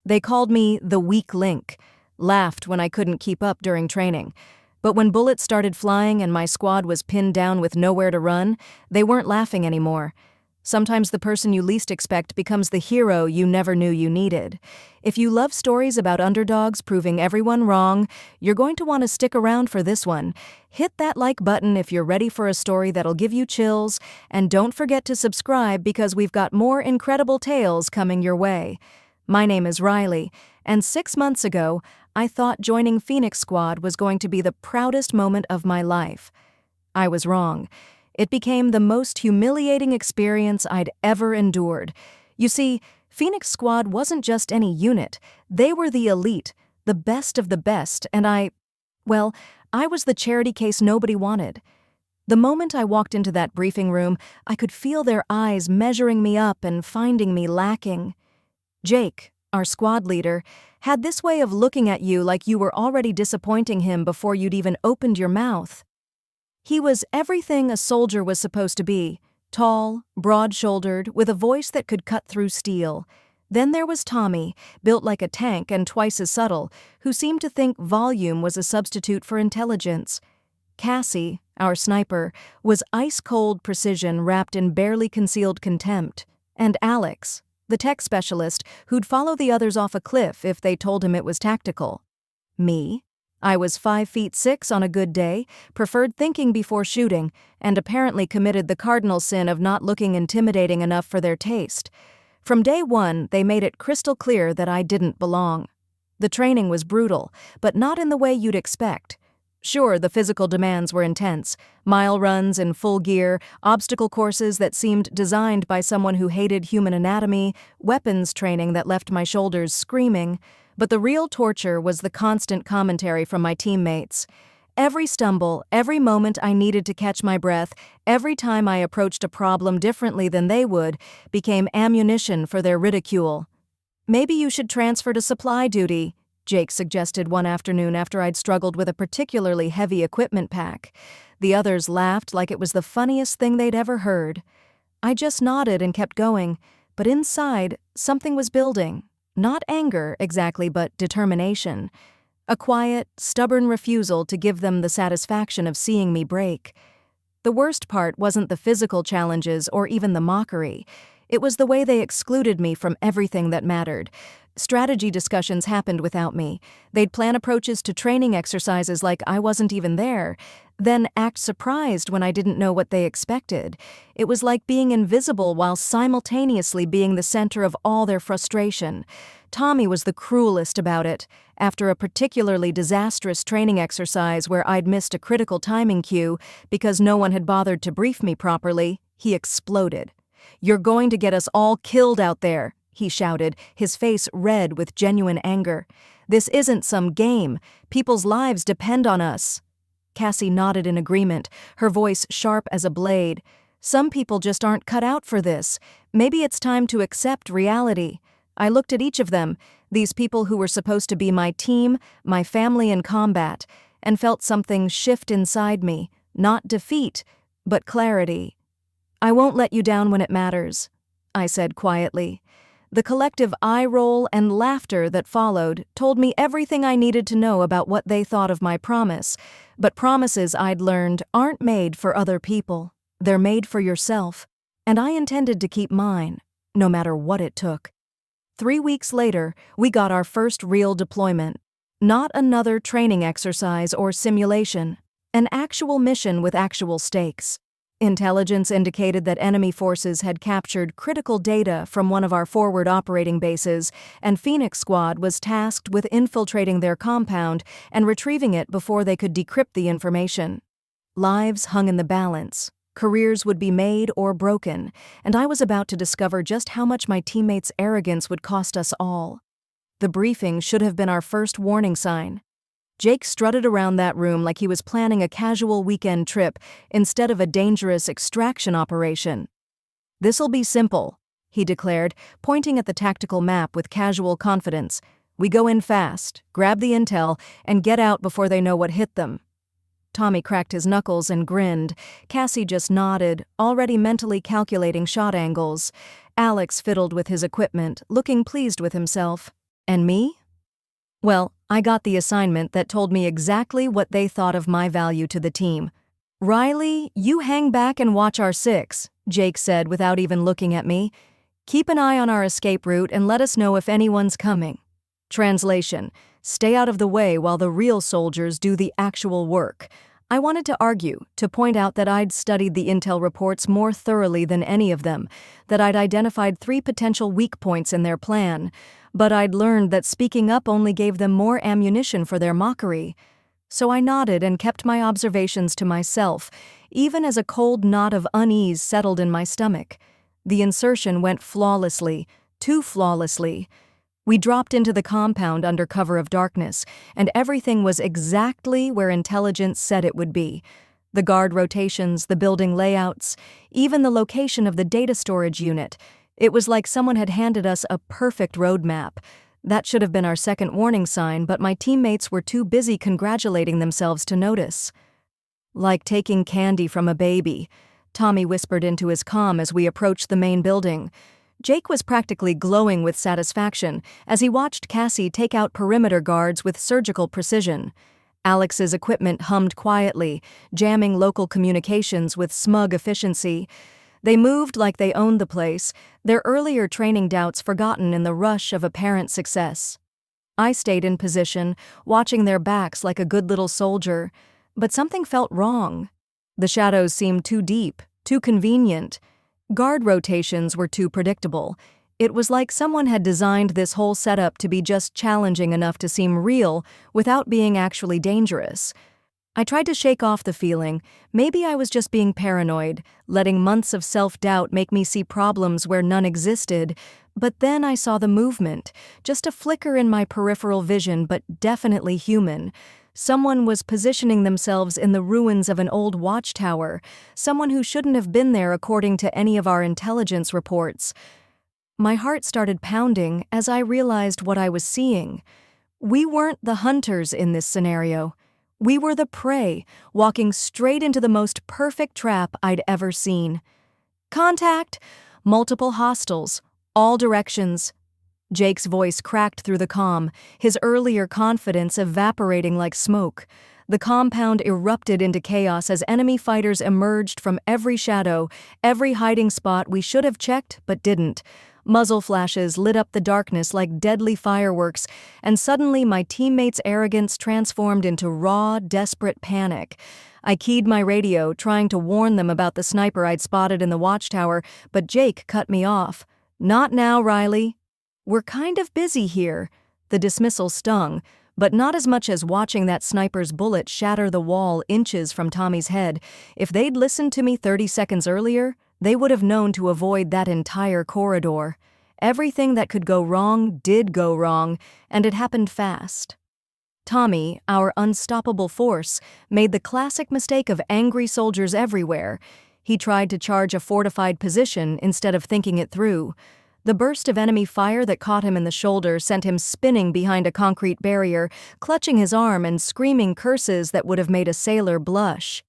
They called me the weak link, laughed when I couldn't keep up during training. But when bullets started flying and my squad was pinned down with nowhere to run, they weren't laughing anymore. Sometimes the person you least expect becomes the hero you never knew you needed. If you love stories about underdogs proving everyone wrong, you're going to want to stick around for this one. Hit that like button if you're ready for a story that'll give you chills, and don't forget to subscribe because we've got more incredible tales coming your way. My name is Riley, and 6 months ago, I thought joining Phoenix Squad was going to be the proudest moment of my life. I was wrong. It became the most humiliating experience I'd ever endured. You see, Phoenix Squad wasn't just any unit. They were the elite, the best of the best, and I was the charity case nobody wanted. The moment I walked into that briefing room, I could feel their eyes measuring me up and finding me lacking. Jake, our squad leader, had this way of looking at you like you were already disappointing him before you'd even opened your mouth. He was everything a soldier was supposed to be, tall, broad-shouldered, with a voice that could cut through steel. Then there was Tommy, built like a tank and twice as subtle, who seemed to think volume was a substitute for intelligence. Cassie, our sniper, was ice-cold precision wrapped in barely concealed contempt. And Alex, the tech specialist, who'd follow the others off a cliff if they told him it was tactical. Me? I was 5'6" on a good day, preferred thinking before shooting, and apparently committed the cardinal sin of not looking intimidating enough for their taste. From day one, they made it crystal clear that I didn't belong. The training was brutal, but not in the way you'd expect. Sure, the physical demands were intense. Mile runs in full gear, obstacle courses that seemed designed by someone who hated human anatomy, weapons training that left my shoulders screaming. But the real torture was the constant commentary from my teammates. Every stumble, every moment I needed to catch my breath, every time I approached a problem differently than they would, became ammunition for their ridicule. "Maybe you should transfer to supply duty," Jake suggested one afternoon after I'd struggled with a particularly heavy equipment pack. The others laughed like it was the funniest thing they'd ever heard. I just nodded and kept going, but inside, something was building. Not anger, exactly, but determination. A quiet, stubborn refusal to give them the satisfaction of seeing me break. The worst part wasn't the physical challenges or even the mockery. It was the way they excluded me from everything that mattered. Strategy discussions happened without me. They'd plan approaches to training exercises like I wasn't even there, then act surprised when I didn't know what they expected. It was like being invisible while simultaneously being the center of all their frustration. Tommy was the cruelest about it. After a particularly disastrous training exercise where I'd missed a critical timing cue because no one had bothered to brief me properly, he exploded. "You're going to get us all killed out there," he shouted, his face red with genuine anger. "This isn't some game. People's lives depend on us." Cassie nodded in agreement, her voice sharp as a blade. "Some people just aren't cut out for this. Maybe it's time to accept reality." I looked at each of them, these people who were supposed to be my team, my family in combat, and felt something shift inside me, not defeat, but clarity. "I won't let you down when it matters," I said quietly. The collective eye roll and laughter that followed told me everything I needed to know about what they thought of my promise, but promises I'd learned aren't made for other people. They're made for yourself, and I intended to keep mine, no matter what it took. 3 weeks later, we got our first real deployment. Not another training exercise or simulation, an actual mission with actual stakes. Intelligence indicated that enemy forces had captured critical data from one of our forward operating bases, and Phoenix Squad was tasked with infiltrating their compound and retrieving it before they could decrypt the information. Lives hung in the balance. Careers would be made or broken, and I was about to discover just how much my teammates' arrogance would cost us all. The briefing should have been our first warning sign. Jake strutted around that room like he was planning a casual weekend trip instead of a dangerous extraction operation. "This'll be simple," he declared, pointing at the tactical map with casual confidence. "We go in fast, grab the intel, and get out before they know what hit them." Tommy cracked his knuckles and grinned. Cassie just nodded, already mentally calculating shot angles. Alex fiddled with his equipment, looking pleased with himself. And me? Well, I got the assignment that told me exactly what they thought of my value to the team. "Riley, you hang back and watch our six," Jake said without even looking at me. "Keep an eye on our escape route and let us know if anyone's coming." Translation: stay out of the way while the real soldiers do the actual work. I wanted to argue, to point out that I'd studied the intel reports more thoroughly than any of them, that I'd identified 3 potential weak points in their plan, but I'd learned that speaking up only gave them more ammunition for their mockery. So I nodded and kept my observations to myself, even as a cold knot of unease settled in my stomach. The insertion went flawlessly, too flawlessly. We dropped into the compound under cover of darkness, and everything was exactly where intelligence said it would be. The guard rotations, the building layouts, even the location of the data storage unit. It was like someone had handed us a perfect roadmap. That should have been our second warning sign, but my teammates were too busy congratulating themselves to notice. "Like taking candy from a baby," Tommy whispered into his comm as we approached the main building. Jake was practically glowing with satisfaction as he watched Cassie take out perimeter guards with surgical precision. Alex's equipment hummed quietly, jamming local communications with smug efficiency. They moved like they owned the place, their earlier training doubts forgotten in the rush of apparent success. I stayed in position, watching their backs like a good little soldier, but something felt wrong. The shadows seemed too deep, too convenient. Guard rotations were too predictable. It was like someone had designed this whole setup to be just challenging enough to seem real without being actually dangerous. I tried to shake off the feeling. Maybe I was just being paranoid, letting months of self-doubt make me see problems where none existed, but then I saw the movement, just a flicker in my peripheral vision, but definitely human. Someone was positioning themselves in the ruins of an old watchtower, someone who shouldn't have been there according to any of our intelligence reports. My heart started pounding as I realized what I was seeing. We weren't the hunters in this scenario. We were the prey, walking straight into the most perfect trap I'd ever seen. "Contact! Multiple hostiles, all directions." Jake's voice cracked through the comm, his earlier confidence evaporating like smoke. The compound erupted into chaos as enemy fighters emerged from every shadow, every hiding spot we should have checked but didn't. Muzzle flashes lit up the darkness like deadly fireworks, and suddenly my teammates' arrogance transformed into raw, desperate panic. I keyed my radio, trying to warn them about the sniper I'd spotted in the watchtower, but Jake cut me off. "Not now, Riley. We're kind of busy here." The dismissal stung, but not as much as watching that sniper's bullet shatter the wall inches from Tommy's head. If they'd listened to me 30 seconds earlier, they would have known to avoid that entire corridor. Everything that could go wrong did go wrong, and it happened fast. Tommy, our unstoppable force, made the classic mistake of angry soldiers everywhere. He tried to charge a fortified position instead of thinking it through. The burst of enemy fire that caught him in the shoulder sent him spinning behind a concrete barrier, clutching his arm and screaming curses that would have made a sailor blush.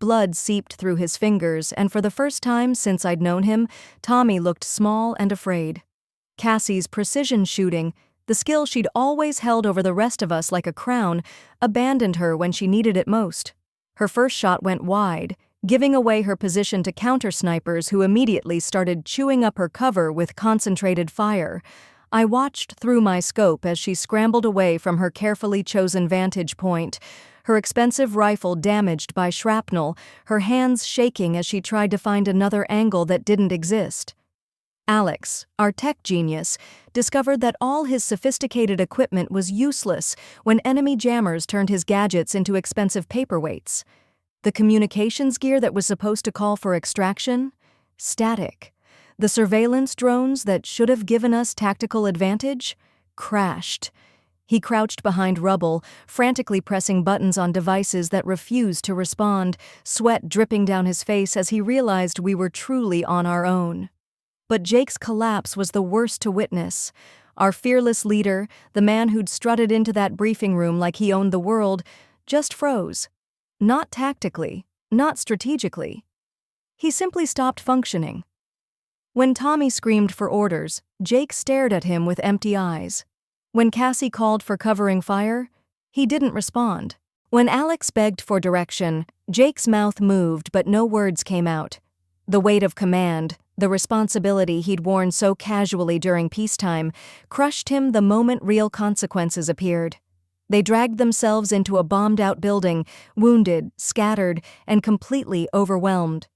Blood seeped through his fingers, and for the first time since I'd known him, Tommy looked small and afraid. Cassie's precision shooting, the skill she'd always held over the rest of us like a crown, abandoned her when she needed it most. Her first shot went wide, giving away her position to counter-snipers who immediately started chewing up her cover with concentrated fire. I watched through my scope as she scrambled away from her carefully chosen vantage point, her expensive rifle damaged by shrapnel, her hands shaking as she tried to find another angle that didn't exist. Alex, our tech genius, discovered that all his sophisticated equipment was useless when enemy jammers turned his gadgets into expensive paperweights. The communications gear that was supposed to call for extraction? Static. The surveillance drones that should have given us tactical advantage? Crashed. He crouched behind rubble, frantically pressing buttons on devices that refused to respond, sweat dripping down his face as he realized we were truly on our own. But Jake's collapse was the worst to witness. Our fearless leader, the man who'd strutted into that briefing room like he owned the world, just froze. Not tactically, not strategically. He simply stopped functioning. When Tommy screamed for orders, Jake stared at him with empty eyes. When Cassie called for covering fire, he didn't respond. When Alex begged for direction, Jake's mouth moved but no words came out. The weight of command, the responsibility he'd worn so casually during peacetime, crushed him the moment real consequences appeared. They dragged themselves into a bombed-out building, wounded, scattered, and completely overwhelmed.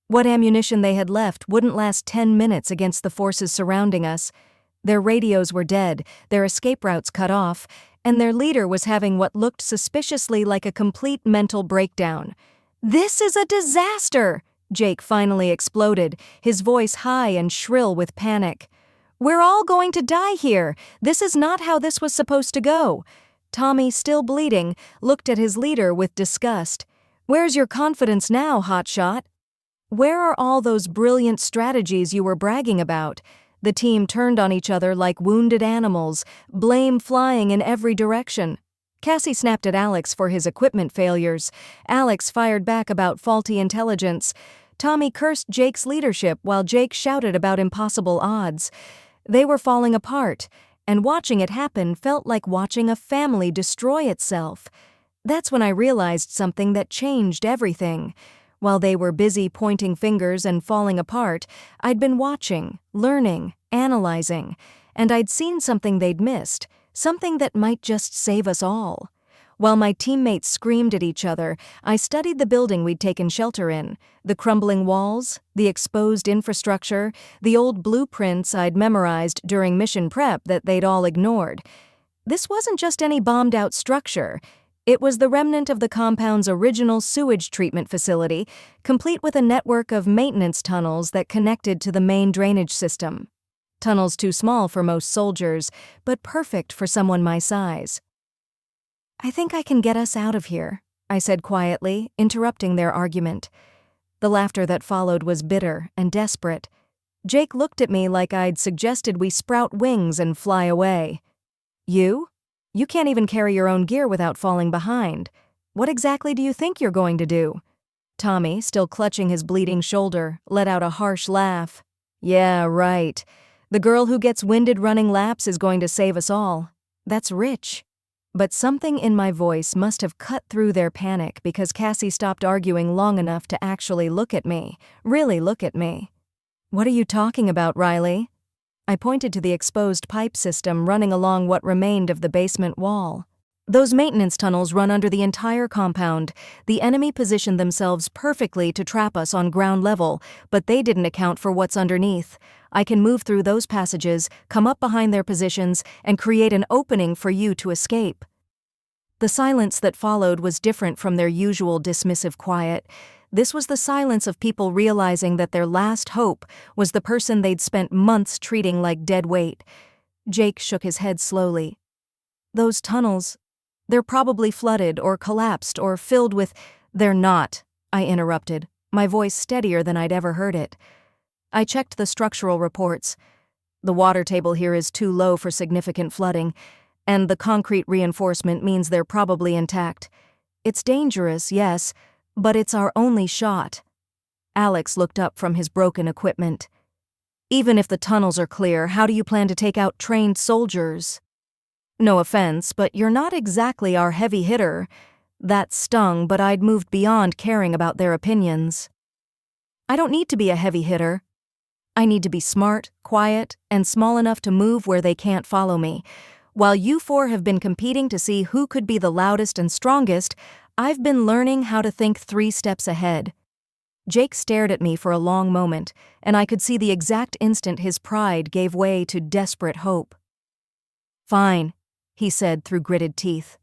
What ammunition they had left wouldn't last 10 minutes against the forces surrounding us. Their radios were dead, their escape routes cut off, and their leader was having what looked suspiciously like a complete mental breakdown. "This is a disaster!" Jake finally exploded, his voice high and shrill with panic. "We're all going to die here! This is not how this was supposed to go!" Tommy, still bleeding, looked at his leader with disgust. "Where's your confidence now, hotshot? Where are all those brilliant strategies you were bragging about?" The team turned on each other like wounded animals, blame flying in every direction. Cassie snapped at Alex for his equipment failures. Alex fired back about faulty intelligence. Tommy cursed Jake's leadership while Jake shouted about impossible odds. They were falling apart, and watching it happen felt like watching a family destroy itself. That's when I realized something that changed everything. While they were busy pointing fingers and falling apart, I'd been watching, learning, analyzing, and I'd seen something they'd missed, something that might just save us all. While my teammates screamed at each other, I studied the building we'd taken shelter in, the crumbling walls, the exposed infrastructure, the old blueprints I'd memorized during mission prep that they'd all ignored. This wasn't just any bombed-out structure. It was the remnant of the compound's original sewage treatment facility, complete with a network of maintenance tunnels that connected to the main drainage system. Tunnels too small for most soldiers, but perfect for someone my size. "I think I can get us out of here," I said quietly, interrupting their argument. The laughter that followed was bitter and desperate. Jake looked at me like I'd suggested we sprout wings and fly away. "You? You can't even carry your own gear without falling behind. What exactly do you think you're going to do?" Tommy, still clutching his bleeding shoulder, let out a harsh laugh. "Yeah, right. The girl who gets winded running laps is going to save us all. That's rich." But something in my voice must have cut through their panic because Cassie stopped arguing long enough to actually look at me, really look at me. "What are you talking about, Riley?" I pointed to the exposed pipe system running along what remained of the basement wall. "Those maintenance tunnels run under the entire compound. The enemy positioned themselves perfectly to trap us on ground level, but they didn't account for what's underneath. I can move through those passages, come up behind their positions, and create an opening for you to escape." The silence that followed was different from their usual dismissive quiet. This was the silence of people realizing that their last hope was the person they'd spent months treating like dead weight. Jake shook his head slowly. "Those tunnels, they're probably flooded or collapsed or filled with—" "They're not," I interrupted, my voice steadier than I'd ever heard it. I checked the structural reports. The water table here is too low for significant flooding, and the concrete reinforcement means they're probably intact. It's dangerous, yes, but it's our only shot." Alex looked up from his broken equipment. "Even if the tunnels are clear, how do you plan to take out trained soldiers? No offense, but you're not exactly our heavy hitter." That stung, but I'd moved beyond caring about their opinions. "I don't need to be a heavy hitter. I need to be smart, quiet, and small enough to move where they can't follow me. While you four have been competing to see who could be the loudest and strongest, I've been learning how to think 3 steps ahead." Jake stared at me for a long moment, and I could see the exact instant his pride gave way to desperate hope. "Fine," he said through gritted teeth.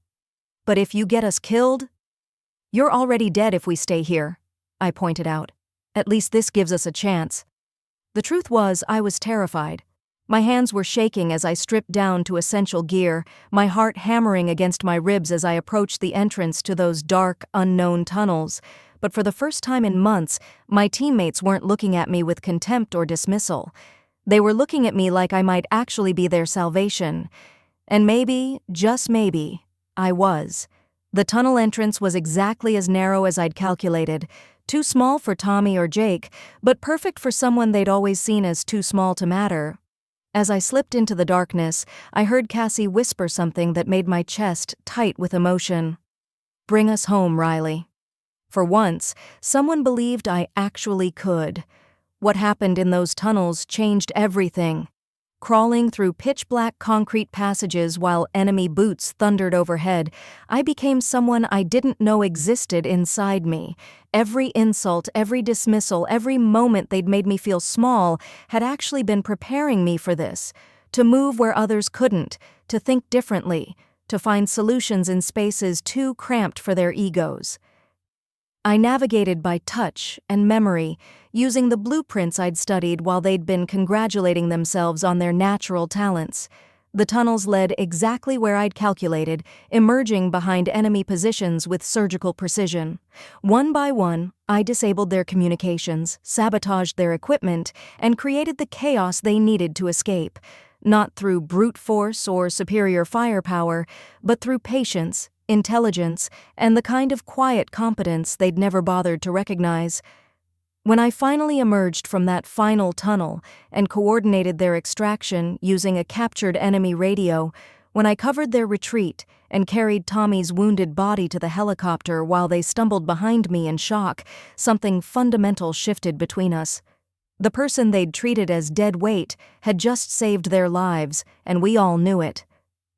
"But if you get us killed—" "You're already dead if we stay here," I pointed out. "At least this gives us a chance." The truth was, I was terrified. My hands were shaking as I stripped down to essential gear, my heart hammering against my ribs as I approached the entrance to those dark, unknown tunnels. But for the first time in months, my teammates weren't looking at me with contempt or dismissal. They were looking at me like I might actually be their salvation. And maybe, just maybe, I was. The tunnel entrance was exactly as narrow as I'd calculated, too small for Tommy or Jake, but perfect for someone they'd always seen as too small to matter. As I slipped into the darkness, I heard Cassie whisper something that made my chest tight with emotion. "Bring us home, Riley." For once, someone believed I actually could. What happened in those tunnels changed everything. Crawling through pitch-black concrete passages while enemy boots thundered overhead, I became someone I didn't know existed inside me. Every insult, every dismissal, every moment they'd made me feel small had actually been preparing me for this. To move where others couldn't, to think differently, to find solutions in spaces too cramped for their egos. I navigated by touch and memory, using the blueprints I'd studied while they'd been congratulating themselves on their natural talents. The tunnels led exactly where I'd calculated, emerging behind enemy positions with surgical precision. One by one, I disabled their communications, sabotaged their equipment, and created the chaos they needed to escape. Not through brute force or superior firepower, but through patience, intelligence, and the kind of quiet competence they'd never bothered to recognize. When I finally emerged from that final tunnel and coordinated their extraction using a captured enemy radio, when I covered their retreat and carried Tommy's wounded body to the helicopter while they stumbled behind me in shock, something fundamental shifted between us. The person they'd treated as dead weight had just saved their lives, and we all knew it.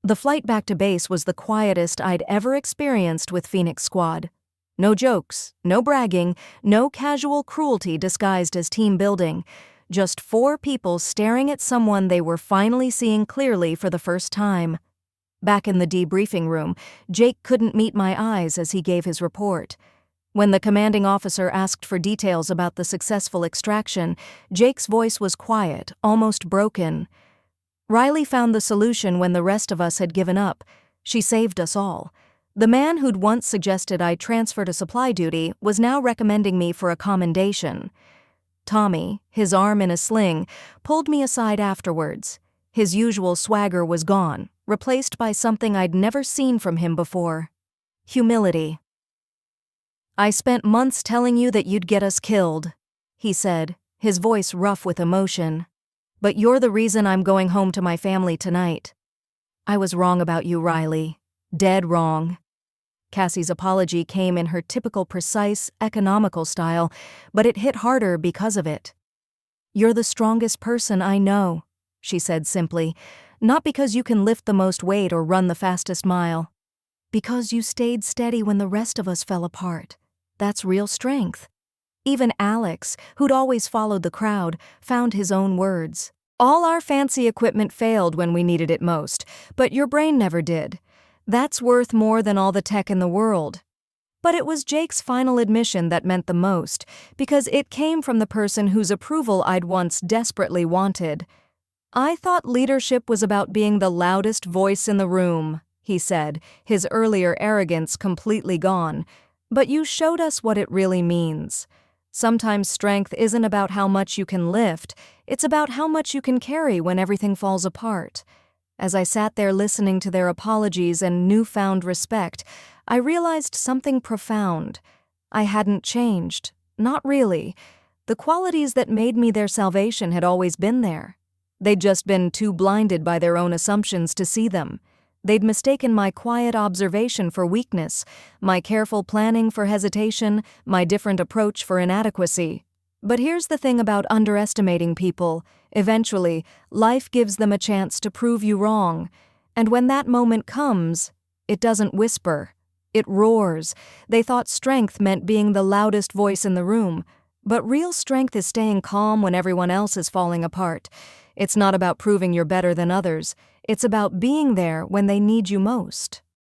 The flight back to base was the quietest I'd ever experienced with Phoenix Squad. No jokes, no bragging, no casual cruelty disguised as team building. Just 4 people staring at someone they were finally seeing clearly for the first time. Back in the debriefing room, Jake couldn't meet my eyes as he gave his report. When the commanding officer asked for details about the successful extraction, Jake's voice was quiet, almost broken. Riley found the solution when the rest of us had given up. She saved us all. The man who'd once suggested I transfer to supply duty was now recommending me for a commendation. Tommy, his arm in a sling, pulled me aside afterwards. His usual swagger was gone, replaced by something I'd never seen from him before. Humility. "I spent months telling you that you'd get us killed," he said, his voice rough with emotion. "But you're the reason I'm going home to my family tonight." "I was wrong about you, Riley. Dead wrong." Cassie's apology came in her typical precise, economical style, but it hit harder because of it. "You're the strongest person I know," she said simply, "not because you can lift the most weight or run the fastest mile. Because you stayed steady when the rest of us fell apart. That's real strength." Even Alex, who'd always followed the crowd, found his own words. "All our fancy equipment failed when we needed it most, but your brain never did. That's worth more than all the tech in the world." But it was Jake's final admission that meant the most, because it came from the person whose approval I'd once desperately wanted. "I thought leadership was about being the loudest voice in the room," he said, his earlier arrogance completely gone. "But you showed us what it really means. Sometimes strength isn't about how much you can lift, it's about how much you can carry when everything falls apart." As I sat there listening to their apologies and newfound respect, I realized something profound. I hadn't changed. Not really. The qualities that made me their salvation had always been there. They'd just been too blinded by their own assumptions to see them. They'd mistaken my quiet observation for weakness, my careful planning for hesitation, my different approach for inadequacy. But here's the thing about underestimating people. Eventually, life gives them a chance to prove you wrong. And when that moment comes, it doesn't whisper. It roars. They thought strength meant being the loudest voice in the room. But real strength is staying calm when everyone else is falling apart. It's not about proving you're better than others. It's about being there when they need you most.